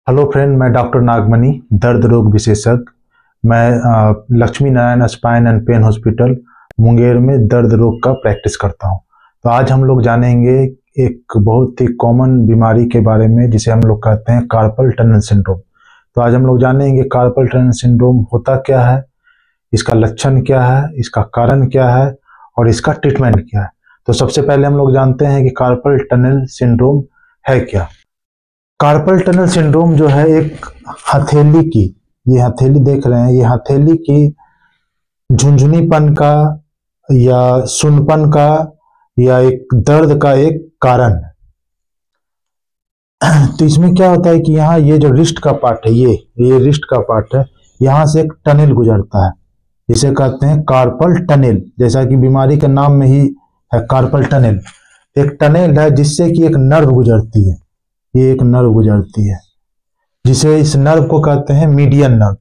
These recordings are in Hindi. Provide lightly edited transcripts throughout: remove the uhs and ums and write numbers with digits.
हेलो फ्रेंड, मैं डॉक्टर नागमणि, दर्द रोग विशेषज्ञ। मैं Lakshmi Narayan spine and pain hospital Munger में दर्द रोग का प्रैक्टिस करता हूं। तो आज हम लोग जानेंगे एक बहुत ही कॉमन बीमारी के बारे में जिसे हम लोग कहते हैं कार्पल टनल सिंड्रोम। तो आज हम लोग जानेंगे कार्पल टनल सिंड्रोम होता क्या है, इसका लक्षण क्या है, इसका कारण क्या है और इसका ट्रीटमेंट क्या है। तो सबसे पहले हम लोग जानते हैं कि कार्पल टनल सिंड्रोम है क्या। कार्पल टनल सिंड्रोम जो है एक हथेली की, ये हथेली देख रहे हैं, ये हथेली की झुंझुनीपन का या सुनपन का या एक दर्द का एक कारण है। तो इसमें क्या होता है कि यहाँ ये जो रिस्ट का पार्ट है, ये रिस्ट का पार्ट है, यहाँ से एक टनल गुजरता है जिसे कहते हैं कार्पल टनल। जैसा कि बीमारी के नाम में ही है कार्पल टनल, एक टनल है जिससे कि एक नर्व गुजरती है, ये एक नर्व गुजरती है जिसे इस नर्व को कहते हैं मीडियन नर्व।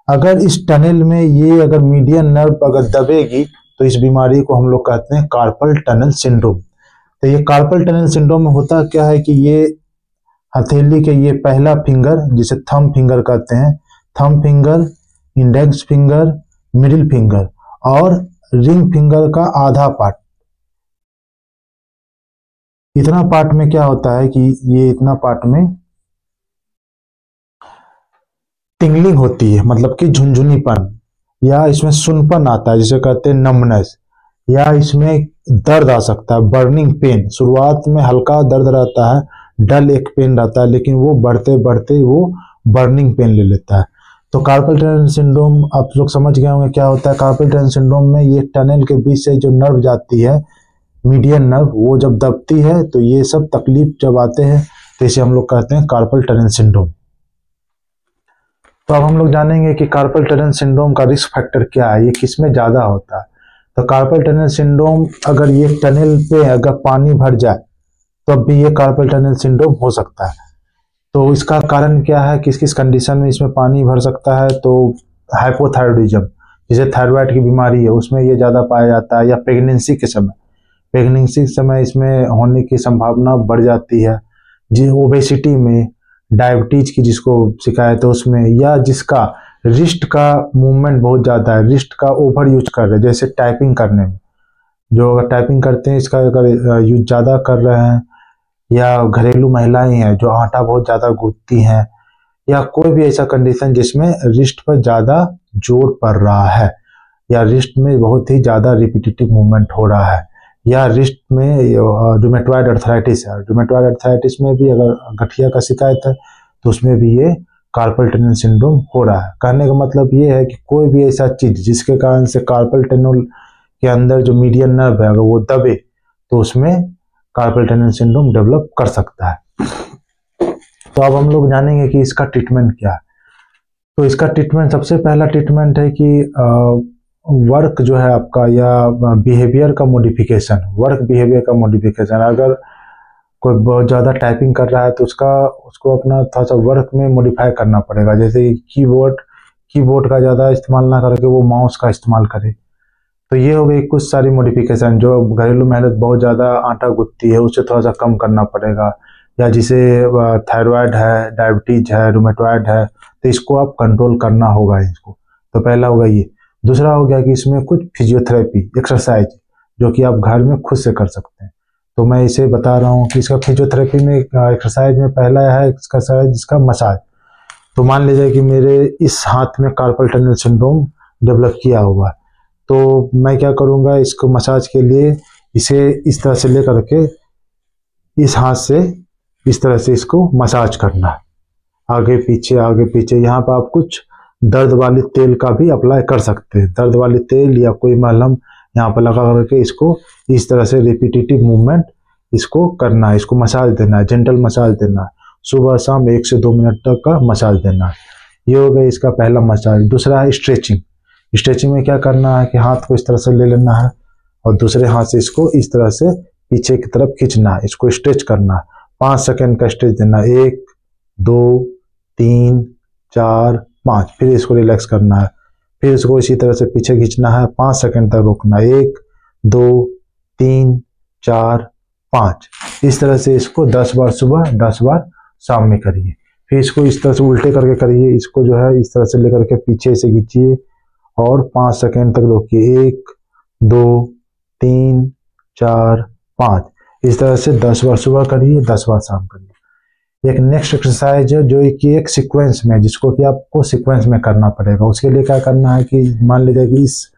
अगर इस टनल में ये अगर मीडियन नर्व अगर दबेगी तो इस बीमारी को हम लोग कहते हैं कार्पल टनल सिंड्रोम। तो ये कार्पल टनल सिंड्रोम में होता क्या है कि ये हथेली के ये पहला फिंगर जिसे थंब फिंगर कहते हैं, thumb finger, index finger, middle finger और रिंग फिंगर का आधा पार्ट, इतना पार्ट में क्या होता है कि ये इतना पार्ट में टिंगलिंग होती है, मतलब कि झुंझुनीपन या इसमें सुनपन आता है जिसे कहते हैं नमनेस, या इसमें दर्द आ सकता है, बर्निंग पेन। शुरुआत में हल्का दर्द रहता है, डल एक पेन रहता है, लेकिन वो बढ़ते बढ़ते वो बर्निंग पेन ले लेता है। तो कार्पल टनल सिंड्रोम आप लोग समझ गए होंगे क्या होता है। कार्पल टनल सिंड्रोम में ये टनल के बीच से जो नर्व जाती है, मीडियन नर्व, वो जब दबती है तो ये सब तकलीफ जब आते हैं तो इसे हम लोग कहते हैं कार्पल टनल सिंड्रोम। तो अब हम लोग जानेंगे कि कार्पल टनल सिंड्रोम का रिस्क फैक्टर क्या है, ये किसमें ज़्यादा होता है। तो कार्पल टनल सिंड्रोम, अगर ये टनल पे अगर पानी भर जाए तो अब भी ये कार्पल टनल सिंड्रोम हो सकता है। तो इसका कारण क्या है, किस किस कंडीशन में इसमें पानी भर सकता है। तो हाइपोथायरॉयडिज्म, जिसे थायराइड की बीमारी है, उसमें ये ज़्यादा पाया जाता है, या प्रेगनेंसी के समय इसमें होने की संभावना बढ़ जाती है। जी ओबेसिटी में, डायबिटीज की जिसको शिकायत है उसमें, या जिसका रिस्ट का मूवमेंट बहुत ज़्यादा है, रिस्ट का ओवर यूज कर रहे हैं, जैसे टाइपिंग करने में, जो अगर टाइपिंग करते हैं इसका अगर यूज ज़्यादा कर रहे हैं, या घरेलू महिलाएं हैं जो आटा बहुत ज़्यादा गूंथती हैं, या कोई भी ऐसा कंडीशन जिसमें रिस्ट पर ज़्यादा जोर पड़ रहा है, या रिस्ट में बहुत ही ज़्यादा रिपीटेटिव मूवमेंट हो रहा है, या रिस्ट में रूमेटॉइड अर्थराइटिस है। रूमेटॉइड अर्थराइटिस में भी अगर गठिया का शिकायत है तो उसमें भी ये कार्पल टनल सिंड्रोम हो रहा है। कहने का मतलब ये है कि कोई भी ऐसा चीज जिसके कारण से कार्पल टनल के अंदर जो मीडियन नर्व है अगर वो दबे तो उसमें कार्पल टनल सिंड्रोम डेवलप कर सकता है। तो अब हम लोग जानेंगे कि इसका ट्रीटमेंट क्या है। तो इसका ट्रीटमेंट, सबसे पहला ट्रीटमेंट है कि वर्क जो है आपका, या बिहेवियर का मॉडिफिकेशन, वर्क बिहेवियर का मॉडिफिकेशन। अगर कोई बहुत ज़्यादा टाइपिंग कर रहा है तो उसको अपना थोड़ा सा वर्क में मॉडिफाई करना पड़ेगा, जैसे कीबोर्ड का ज़्यादा इस्तेमाल ना करके वो माउस का इस्तेमाल करे। तो ये हो गई कुछ सारी मॉडिफिकेशन। जो घरेलू मेहनत बहुत ज़्यादा आटा गूंथती है उसे थोड़ा सा कम करना पड़ेगा, या जिसे थायराइड है, डायबिटीज है, रूमेटॉइड है, तो इसको आप कंट्रोल करना होगा इसको। तो पहला होगा ये। दूसरा हो गया कि इसमें कुछ फिजियोथेरेपी एक्सरसाइज जो कि आप घर में खुद से कर सकते हैं। तो मैं इसे बता रहा हूँ कि इसका फिजियोथेरेपी में एक्सरसाइज में पहला है एक्सरसाइज जिसका मसाज। तो मान लीजिए कि मेरे इस हाथ में कार्पल टनल सिंड्रोम डेवलप किया हुआ है, तो मैं क्या करूँगा, इसको मसाज के लिए इसे इस तरह से लेकर के इस हाथ से इस तरह से इसको मसाज करना है, आगे पीछे। यहाँ पर आप कुछ दर्द वाली तेल का भी अप्लाई कर सकते हैं, दर्द वाली तेल या कोई मलहम यहाँ पर लगा करके इसको इस तरह से रिपीटेटिव मूवमेंट इसको करना है, इसको मसाज देना है, जेंटल मसाज देना है। सुबह शाम 1 से 2 मिनट तक का मसाज देना है। ये हो गया इसका पहला मसाज। दूसरा है स्ट्रेचिंग। स्ट्रेचिंग में क्या करना है कि हाथ को इस तरह से ले लेना है और दूसरे हाथ से इसको इस तरह से पीछे की तरफ खींचना है, इसको स्ट्रेच करना है। 5 सेकेंड का स्ट्रेच देना है, 1 2 3 4 5, फिर इसको रिलैक्स करना है, फिर इसको इसी तरह से पीछे खींचना है, 5 सेकेंड तक रोकना है, 1 2 3 4 5। इस तरह से इसको 10 बार सुबह 10 बार शाम में करिए। फिर इसको इस तरह से उल्टे करके करिए, इसको जो है इस तरह से लेकर के पीछे से खींचिए और 5 सेकेंड तक रोकिए। 1 2 3 4 5, इस तरह से 10 बार सुबह करिए, 10 बार शाम करिए। एक नेक्स्ट एक्सरसाइज है जो कि एक सीक्वेंस में, जिसको कि आपको सीक्वेंस में करना पड़ेगा। उसके लिए क्या करना है कि मान लीजिए कि इस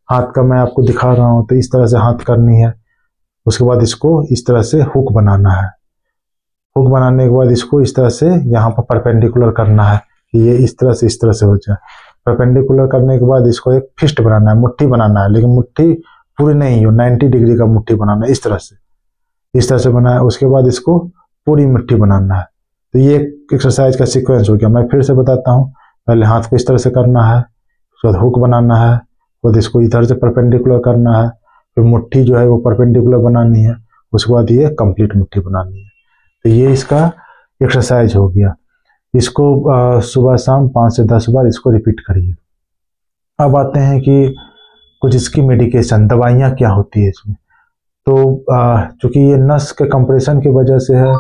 हाथ का मैं आपको दिखा रहा हूँ, तो इस तरह से हाथ करनी है। उसके बाद इसको इस तरह से हुक बनाना है। हुक बनाने के बाद इसको इस तरह से यहाँ पर परपेंडिकुलर करना है कि ये इस तरह से हो जाए। परपेंडिकुलर करने के बाद इसको एक फिस्ट बनाना है, मुट्ठी बनाना है, लेकिन मुट्ठी पूरी नहीं हो, 90 डिग्री का मुट्ठी बनाना है। इस तरह से बनाया। उसके बाद इसको पूरी मुट्ठी बनाना है। तो ये एक एक्सरसाइज का सीक्वेंस हो गया। मैं फिर से बताता हूँ। पहले हाथ को इस तरह से करना है, उसके बाद हुक बनाना है, फिर इसको इधर से परपेंडिकुलर करना है, फिर मुट्ठी जो है वो परपेंडिकुलर बनानी है, उसके बाद ये कंप्लीट मुट्ठी बनानी है। तो ये इसका एक्सरसाइज हो गया। इसको सुबह शाम 5 से 10 बार इसको रिपीट करिए। अब आते हैं कि कुछ इसकी मेडिकेशन, दवाइयाँ क्या होती है इसमें। तो चूँकि ये नस के कंप्रेशन की वजह से है,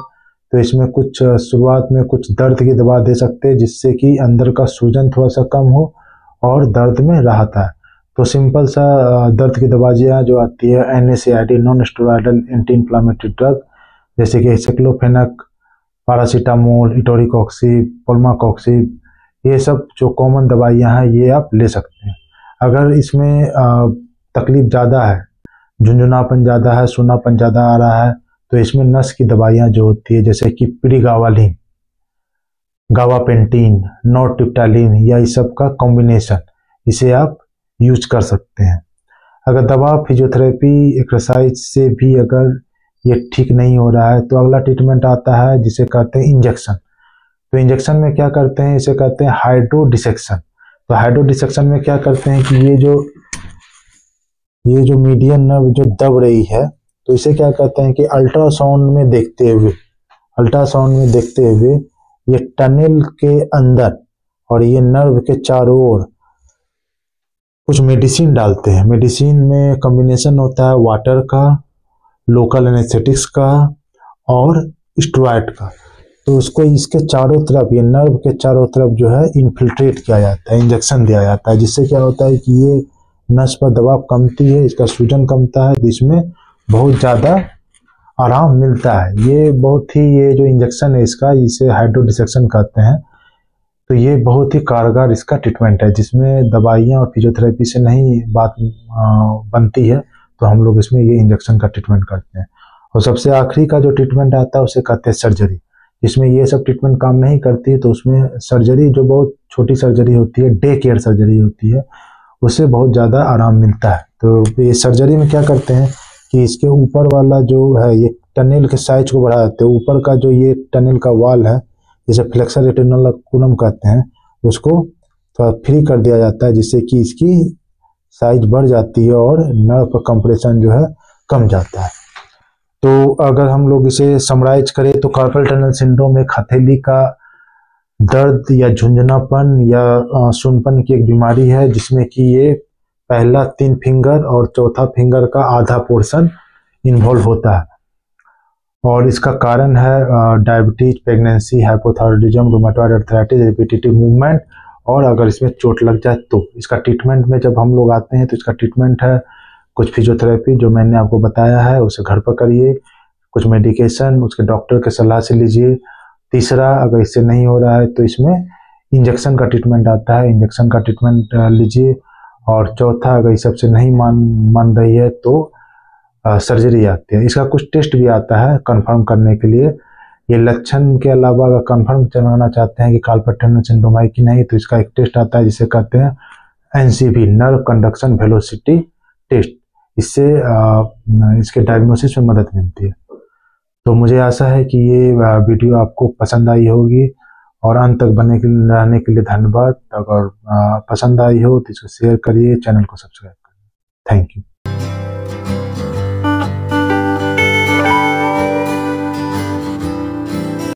तो इसमें कुछ शुरुआत में कुछ दर्द की दवा दे सकते हैं, जिससे कि अंदर का सूजन थोड़ा सा कम हो और दर्द में राहत आए। तो सिंपल सा दर्द की दवाइयाँ जो आती है, NSAID, non steroidal anti inflammatory drug, जैसे कि साइक्लोफेनक, पैरासीटामोल, इटोरिकॉक्सी, पोल्माकॉक्सी, ये सब जो कॉमन दवाइयाँ हैं ये आप ले सकते हैं। अगर इसमें तकलीफ ज़्यादा है, झुंझुनापन ज़्यादा है, सूनापन ज़्यादा आ रहा है, तो इसमें नस की दवाइयाँ जो होती है, जैसे कि प्रीगावालिन, गावापेंटीन, नॉर्टिप्टालिन, या इस सब का कॉम्बिनेशन, इसे आप यूज कर सकते हैं। अगर दवा, फिजियोथेरेपी, एक्सरसाइज से भी अगर ये ठीक नहीं हो रहा है, तो अगला ट्रीटमेंट आता है जिसे कहते हैं इंजेक्शन। तो इंजेक्शन में क्या करते हैं, इसे कहते हैं हाइड्रोडिसेक्शन। तो हाइड्रोडिसेक्शन में क्या करते हैं कि ये जो मीडियन नर्व जो दब रही है, तो इसे क्या कहते हैं कि अल्ट्रासाउंड में देखते हुए ये टनल के अंदर और ये नर्व के चारों ओर कुछ मेडिसिन डालते हैं। मेडिसिन में कॉम्बिनेशन होता है वाटर का, लोकल एनेस्थेटिक्स का और स्टेरॉइड का। तो उसको इसके चारों तरफ, ये नर्व के चारों तरफ जो है इन्फिल्ट्रेट किया जाता है, इंजेक्शन दिया जाता है, जिससे क्या होता है कि ये नस पर दबाव कमती है, इसका सूजन कमता है, तो इसमें बहुत ज़्यादा आराम मिलता है। ये जो इंजेक्शन है इसका, इसे हाइड्रोडिसेक्शन कहते हैं। तो ये बहुत ही कारगर इसका ट्रीटमेंट है, जिसमें दवाइयाँ और फिजियोथेरेपी से नहीं बात बनती है, तो हम लोग इसमें ये इंजेक्शन का ट्रीटमेंट करते हैं। और सबसे आखिरी का जो ट्रीटमेंट आता है उसे कहते हैं सर्जरी। जिसमें ये सब ट्रीटमेंट काम नहीं करती, तो उसमें सर्जरी, जो बहुत छोटी सर्जरी होती है, डे केयर सर्जरी होती है, उससे बहुत ज़्यादा आराम मिलता है। तो ये सर्जरी में क्या करते हैं कि इसके ऊपर वाला जो है, ये टनल के साइज को बढ़ा देते हैं। ऊपर का जो ये टनल का वॉल है, जिसे फ्लेक्सर रेटिकुलम कहते हैं, उसको थोड़ा फ्री कर दिया जाता है, जिससे कि इसकी साइज बढ़ जाती है और नर्व का कंप्रेशन जो है कम जाता है। तो अगर हम लोग इसे समराइज करें, तो कार्पल टनल सिंड्रोम एक हथेली का दर्द या झुंझुनापन या सुनपन की एक बीमारी है, जिसमें कि ये पहला 3 फिंगर और चौथा फिंगर का आधा पोर्शन इन्वॉल्व होता है। और इसका कारण है diabetes, pregnancy, hypothyroidism, rheumatoid arthritis, repetitive movement, और अगर इसमें चोट लग जाए तो। इसका ट्रीटमेंट में जब हम लोग आते हैं, तो इसका ट्रीटमेंट है कुछ फिजियोथेरेपी जो मैंने आपको बताया है, उसे घर पर करिए। कुछ मेडिकेशन उसके डॉक्टर के सलाह से लीजिए। तीसरा, अगर इससे नहीं हो रहा है तो इसमें इंजेक्शन का ट्रीटमेंट आता है, इंजेक्शन का ट्रीटमेंट लीजिए। और चौथा, अगर इस सबसे नहीं मान रही है तो सर्जरी आती है। इसका कुछ टेस्ट भी आता है कंफर्म करने के लिए। ये लक्षण के अलावा अगर कंफर्म करना चाहते हैं कि कार्पल टनल सिंड्रोम है कि नहीं, तो इसका एक टेस्ट आता है जिसे कहते हैं NCV, nerve conduction velocity test. इससे इसके डायग्नोसिस में मदद मिलती है। तो मुझे आशा है कि ये वीडियो आपको पसंद आई होगी, और अंत तक रहने के लिए धन्यवाद। अगर पसंद आई हो तो इसको शेयर करिए, चैनल को सब्सक्राइब करिए। Thank you.